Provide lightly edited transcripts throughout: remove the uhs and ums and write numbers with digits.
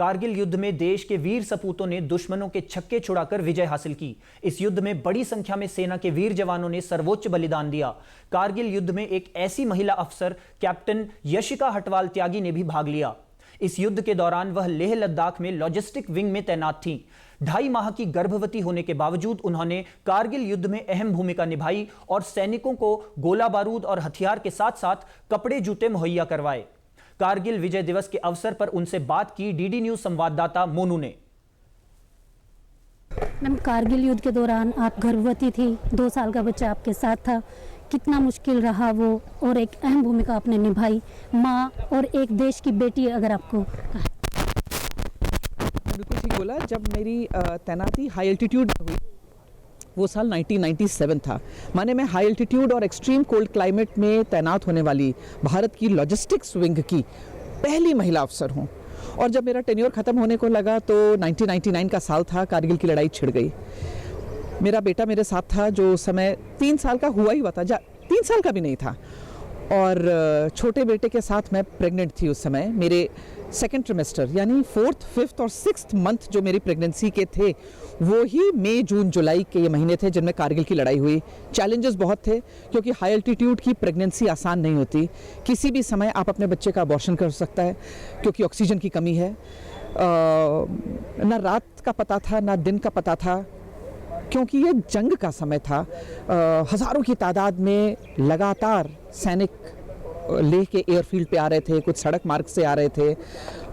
कारगिल युद्ध में देश के वीर सपूतों ने दुश्मनों के छक्के छुड़ाकर विजय हासिल की। इस युद्ध में बड़ी संख्या में सेना के वीर जवानों ने सर्वोच्च बलिदान दिया। कारगिल युद्ध में एक ऐसी महिला अफसर कैप्टन यशिका हटवाल त्यागी ने भी भाग लिया। इस युद्ध के दौरान वह लेह लद्दाख में लॉजिस्टिक विंग में तैनात थीं। 2.5 माह की गर्भवती होने के बावजूद उन्होंने कारगिल युद्ध में अहम भूमिका निभाई और सैनिकों को गोला बारूद और हथियार के साथ साथ कपड़े जूते मुहैया करवाए। कारगिल विजय दिवस के अवसर पर उनसे बात की डीडी न्यूज संवाददाता मोनू ने। मैम, कारगिल युद्ध के दौरान आप गर्भवती थी, 2 साल का बच्चा आपके साथ था, कितना मुश्किल रहा वो, और एक अहम भूमिका आपने निभाई, माँ और एक देश की बेटी। अगर आपको बिल्कुल ठीक बोला। जब मेरी तैनाती हाई एल्टीट्यूड में हुई, वो साल 1997 था। माने मैं हाई एल्टीट्यूड और एक्सट्रीम कोल्ड क्लाइमेट में तैनात होने वाली भारत की लॉजिस्टिक्स विंग की पहली महिला अफसर हूँ। और जब मेरा टेन्योर ख़त्म होने को लगा तो 1999 का साल था, कारगिल की लड़ाई छिड़ गई। मेरा बेटा मेरे साथ था जो उस समय 3 साल का हुआ ही हुआ था, 3 साल का भी नहीं था। और छोटे बेटे के साथ मैं प्रेग्नेंट थी उस समय। मेरे सेकेंड ट्रिमेस्टर यानी 4th, 5th और 6th मंथ जो मेरी प्रेगनेंसी के थे, वो ही मई, जून, जुलाई के ये महीने थे जिनमें कारगिल की लड़ाई हुई। चैलेंजेस बहुत थे क्योंकि हाई एल्टीट्यूड की प्रेगनेंसी आसान नहीं होती। किसी भी समय आप अपने बच्चे का अबॉर्शन कर सकता है क्योंकि ऑक्सीजन की कमी है। ना रात का पता था ना दिन का पता था, क्योंकि ये जंग का समय था। हज़ारों की तादाद में लगातार सैनिक लेह के एयरफील्ड पे आ रहे थे, कुछ सड़क मार्ग से आ रहे थे,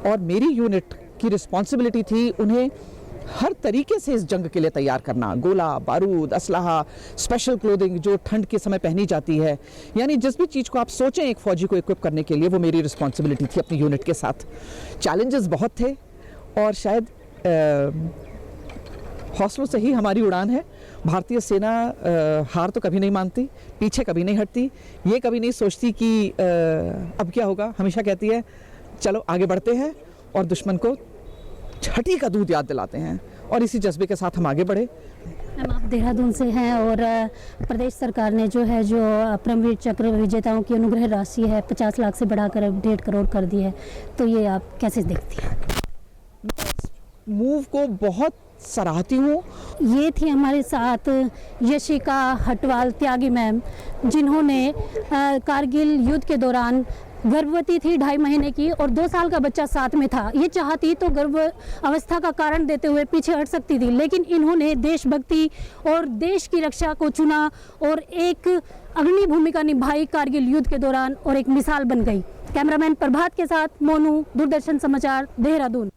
और मेरी यूनिट की रिस्पॉन्सिबिलिटी थी उन्हें हर तरीके से इस जंग के लिए तैयार करना। गोला बारूद, असलहा, स्पेशल क्लोथिंग जो ठंड के समय पहनी जाती है, यानी जिस भी चीज़ को आप सोचें एक फ़ौजी को इक्विप करने के लिए, वो मेरी रिस्पॉन्सिबिलिटी थी अपनी यूनिट के साथ। चैलेंजेस बहुत थे और शायद हौसलों से ही हमारी उड़ान है। भारतीय सेना हार तो कभी नहीं मानती, पीछे कभी नहीं हटती, ये कभी नहीं सोचती कि अब क्या होगा। हमेशा कहती है चलो आगे बढ़ते हैं और दुश्मन को छठी का दूध याद दिलाते हैं, और इसी जज्बे के साथ हम आगे बढ़े। मैम, आप देहरादून से हैं और प्रदेश सरकार ने जो परमवीर चक्र विजेताओं की अनुग्रह राशि है 50 लाख से बढ़ाकर 1.5 करोड़ कर दी है, तो ये आप कैसे देखती हैं? मूव को बहुत सराहती हूँ। ये थी हमारे साथ यशिका हटवाल त्यागी मैम, जिन्होंने कारगिल युद्ध के दौरान गर्भवती थी, 2.5 महीने की, और 2 साल का बच्चा साथ में था। ये चाहती तो गर्भ अवस्था का कारण देते हुए पीछे हट सकती थी, लेकिन इन्होंने देशभक्ति और देश की रक्षा को चुना और एक अग्रणी भूमिका निभाई कारगिल युद्ध के दौरान, और एक मिसाल बन गई। कैमरामैन प्रभात के साथ मोनू, दूरदर्शन समाचार, देहरादून।